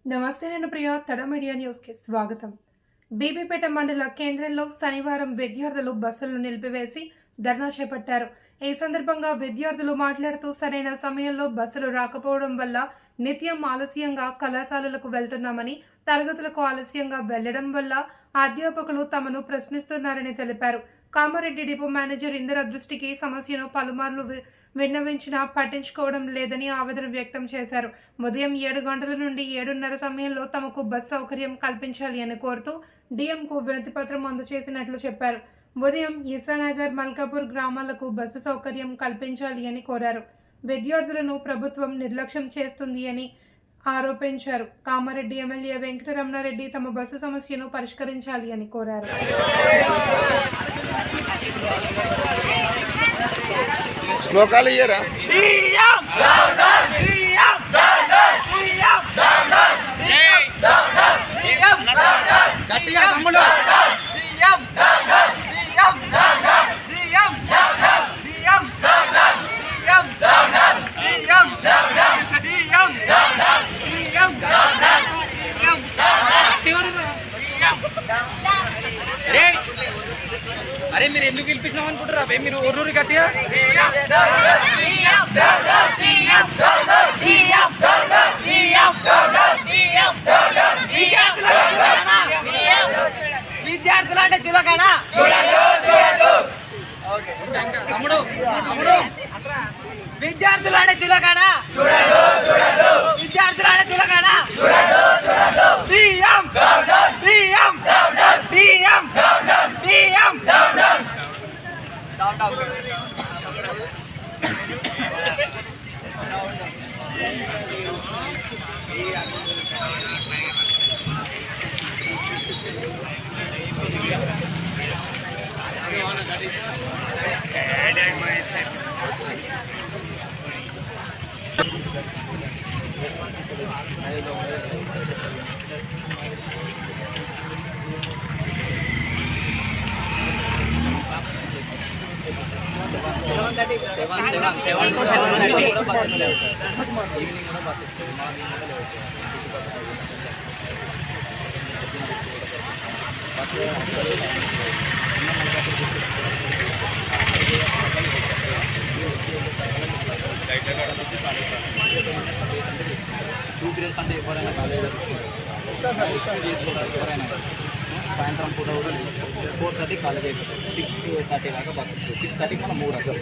నమస్తే, నేను ప్రియా. తడ మీడియా న్యూస్కి స్వాగతం. బీబీపేట మండల కేంద్రంలో శనివారం విద్యార్థులు బస్సులను నిలిపివేసి ధర్నా చేపట్టారు. ఈ సందర్భంగా విద్యార్థులు మాట్లాడుతూ సరైన సమయంలో బస్సులు రాకపోవడం వల్ల నిత్యం ఆలస్యంగా కళాశాలలకు వెళ్తున్నామని, తరగతులకు ఆలస్యంగా వెళ్లడం వల్ల అధ్యాపకులు తమను ప్రశ్నిస్తున్నారని తెలిపారు. కామారెడ్డి డిపో మేనేజర్ ఇందిర దృష్టికి సమస్యను పలుమార్లు విన్నవించినా పట్టించుకోవడం లేదని ఆవేదన వ్యక్తం చేశారు. ఉదయం 7 గంటల నుండి 7:30 సమయంలో తమకు బస్ సౌకర్యం కల్పించాలి అని కోరుతూ డిఎంకు వినతిపత్రం అందజేసినట్లు చెప్పారు. ఉదయం ఈసానగర్, మల్కాపూర్ గ్రామాలకు బస్సు సౌకర్యం కల్పించాలి అని కోరారు. విద్యార్థులను ప్రభుత్వం నిర్లక్ష్యం చేస్తుంది అని ఆరోపించారు. కామారెడ్డి ఎమ్మెల్యే వెంకటరమణారెడ్డి తమ బస్సు సమస్యను పరిష్కరించాలి అని కోరారు. శ్లోకాలు ఇయ్యరా? అరే మీరు ఎందుకు గెలిపిస్తున్నాం అనుకుంటారా? మీరు ఊరూరి గట్టిగా విద్యార్థులు అంటే చులకనా? తమ్ముడు విద్యార్థులు అంటే చులకనా? విద్యార్థులు అంటే చులకనా? అంటే ఎవరైనా కాలేజ్ చేసుకుంటారు. ఎవరైనా సాయంత్రం పూట కూడా 4:30 కాలేజ్ అయిపోతుంది. 6:30 దాకా బస్ వస్తుంది. 6:30కి మనం 3 అసలు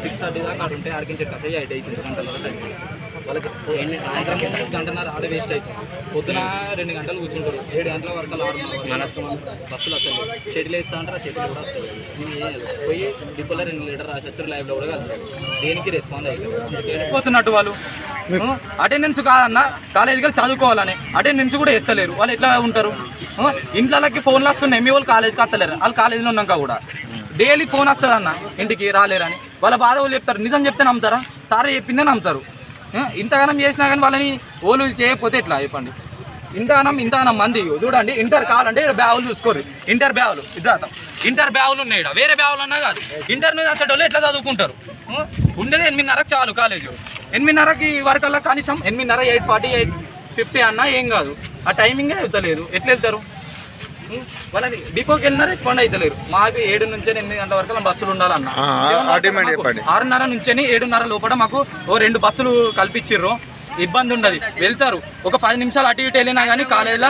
6:30 దాకా ఆడ ఉంటే ఆడికించే కథ 8 అవుతుంది. గంటల టైం వాళ్ళకి సాయంత్రం గంటన్నర ఆడ వేస్ట్ అవుతుంది. పొద్దున 2 గంటలు కూర్చుంటారు. 7 గంటల వరకు 6 బస్సులు అసలు షెడ్యూల్ వేస్తా అంటారు. షెడ్యూల్ కూడా వస్తుంది. మేము పోయి డిపోలో 2 లీటర్ రాసి వచ్చారు. లైవ్లో కూడా కలిసారు. దేనికి రెస్పాండ్ అవుతారు పోతున్నట్టు వాళ్ళు. అటెండెన్స్ కాదన్న, కాలేజీకి చదువుకోవాలని అటెండెన్స్ కూడా వేస్తలేరు. వాళ్ళు ఎట్లా ఉంటారు? ఇంట్లోకి ఫోన్లు వస్తున్నాయి. మీ వాళ్ళు కాలేజీకి వస్తలేరు. వాళ్ళు కాలేజీలో ఉన్నాక కూడా డైలీ ఫోన్ వస్తుంది అన్న, ఇంటికి రాలేరని. వాళ్ళ బాధ వాళ్ళు చెప్తారు. నిజం చెప్తే నమ్ముతారా? సారే చెప్పిందే నమ్ముతారు. ఇంతగానం చేసినా కానీ వాళ్ళని ఓలు చేయకపోతే ఎట్లా చెప్పండి? ఇంతగానం మంది చూడండి. ఇంటర్ కావాలంటే బ్యాగులు చూసుకోరు. ఇంటర్ బ్యాగులు ఇద్దాం. ఇంటర్ బ్యాగులు ఉన్నాయి. వేరే బ్యాగులు ఉన్నా కాదు. ఇంటర్ మీద వచ్చేటోళ్ళు ఎట్లా చదువుకుంటారు? ఉండేది 8:30కి చాలు కాలేజీ. 8:30కి వరకల్లా కనీసం 8:30, 8:40, 8:50 అన్నా ఏం కాదు. ఆ టైమింగే వెళ్తలేదు. ఎట్లా వెళ్తారు? వాళ్ళకి డిపోకి వెళ్ళినా రెస్పాండ్ అవుతలేరు. మాకు 7 నుంచి 8 గంటల వరకు బస్సులు ఉండాలన్న. 6:30 నుంచి 7:30 లోపల మాకు 2 బస్సులు కల్పించిర్రు. ఇబ్బంది ఉండదు, వెళ్తారు. ఒక 10 నిమిషాలు అటు ఇటు వెళ్ళినా కానీ కాలేజీలో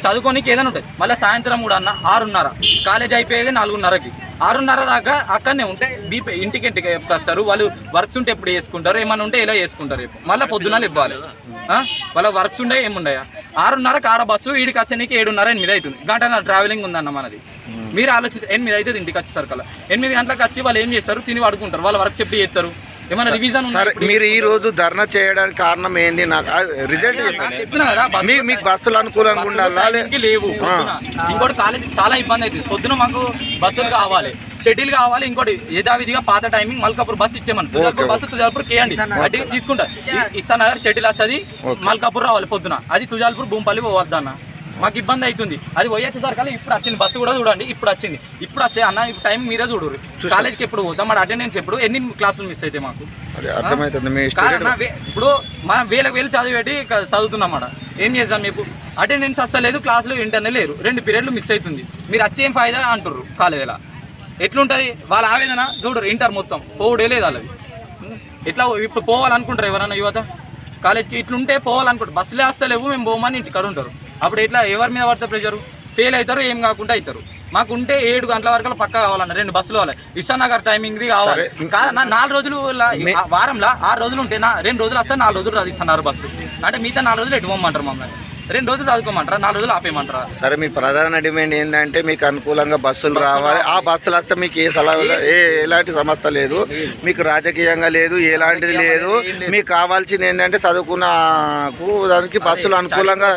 చదువుకోనికి ఏదైనా ఉంటుంది. మళ్ళీ సాయంత్రం కూడా అన్న 6:30 కాలేజ్ అయిపోయేది 4:30కి. 6:30 దాకా అక్కడనే ఉంటే ఇంటికి వస్తారు. వాళ్ళు వర్క్స్ ఉంటే ఎప్పుడు చేసుకుంటారు, ఏమైనా ఉంటే ఎలా చేసుకుంటారు. రేపు మళ్ళీ పొద్దున్న ఇవ్వాలి. వాళ్ళ వర్క్స్ ఉండే ఏముండయా? 6:30కి ఆడ బస్సు ఈడికి వచ్చేనికి 7:30, 8 అవుతుంది. గంట ట్రావెలింగ్ ఉందన్న మనది. మీరు ఆలోచించి 8 అవుతుంది ఇంటికి వచ్చేసరికి. 8 గంటలకు వచ్చి వాళ్ళు ఏం చేస్తారు? తిని పడుకుంటారు. వాళ్ళ వర్క్ చెప్పి చేస్తారు. ఏమైనా రివిజన్ మీరు ఈ రోజు ధర్నా చేయడానికి కారణం ఏంది? నాకు రిజల్ట్ చెప్పండి. మీకు బస్సులు అనుకూలంగా ఉండాలా? లేవు. ఇంకోటి కాలేజీ చాలా ఇబ్బంది అవుతుంది. పొద్దున మాకు బస్సులు కావాలి, షెడ్యూల్ కావాలి. ఇంకోటి యథావిధిగా పాత timing Malkapur bus ఇచ్చేమని. Bus Tujalpur కేయండి అటు తీసుకుంటారు. ఇస్తానగర్ షెడ్యూల్ వస్తుంది. మల్కాపూర్ రావాలి పొద్దున. అది తుజాల్పూర్ భూంపల్లి పోవద్దన్న. మాకు ఇబ్బంది అవుతుంది. అది పోయేసరికి కానీ ఇప్పుడు వచ్చింది బస్సు కూడా చూడండి, ఇప్పుడు వచ్చింది. ఇప్పుడు వస్తే అన్న టైం మీరే చూడరు. కాలేజ్కి ఎప్పుడు పోతాం, మన అటెండెన్స్ ఎప్పుడు, ఎన్ని క్లాసులు మిస్ అయితే మాకు ఇప్పుడు మనం వేలు చదివేటి చదువుతున్నాం అన్నమాట. ఏం చేద్దాం? మీకు అటెండెన్స్ అస్సలేదు, క్లాసులు ఇంటర్నే లేరు, 2 పీరియడ్లు మిస్ అవుతుంది. మీరు వచ్చేం ఫాయిదా అంటారు కాలేజీలో. ఎట్లుంటుంది వాళ్ళ ఆవేదన చూడరు. ఇంటర్ మొత్తం పోవడే లేదు వాళ్ళది. ఎట్లా ఇప్పుడు పోవాలనుకుంటారు ఎవరన్నా యువత కాలేజ్కి? ఇట్లుంటే పోవాలనుకుంటారు. బస్సులే వస్తలేవు, మేము పోమని ఇంటికాడ ఉంటారు. అప్పుడు ఎట్లా ఎవరి మీద పడితే ప్రెషరు? ఫెయిల్ అవుతారు, ఏం కాకుండా అవుతారు. మాకుంటే 7 గంటల వరకు పక్క కావాలన్న 2 బస్సులు కావాలి. ఇసానగర్ టైమింగ్ది కావాలి. కాదన్నా 4 రోజులు వారంలో 6 రోజులు ఉంటే 2 రోజులు వస్తే 4 రోజులు రాదు ఇస్తున్నారు బస్సు. అంటే మిగతా 4 రోజులు ఎటు పోమంటారు మమ్మల్ని? 2 రోజులు చదువుకోమంటారా, 4 రోజులు ఆపేయమంటారా? సరే, మీ ప్రధాన డిమాండ్ ఏంటంటే మీకు అనుకూలంగా బస్సులు రావాలి. ఆ బస్సులు వస్తే మీకు ఏ సలహా ఎలాంటి సమస్య లేదు, మీకు రాజకీయంగా లేదు, ఎలాంటిది లేదు. మీకు కావాల్సింది ఏంటంటే చదువుకున్న దానికి బస్సులు అనుకూలంగా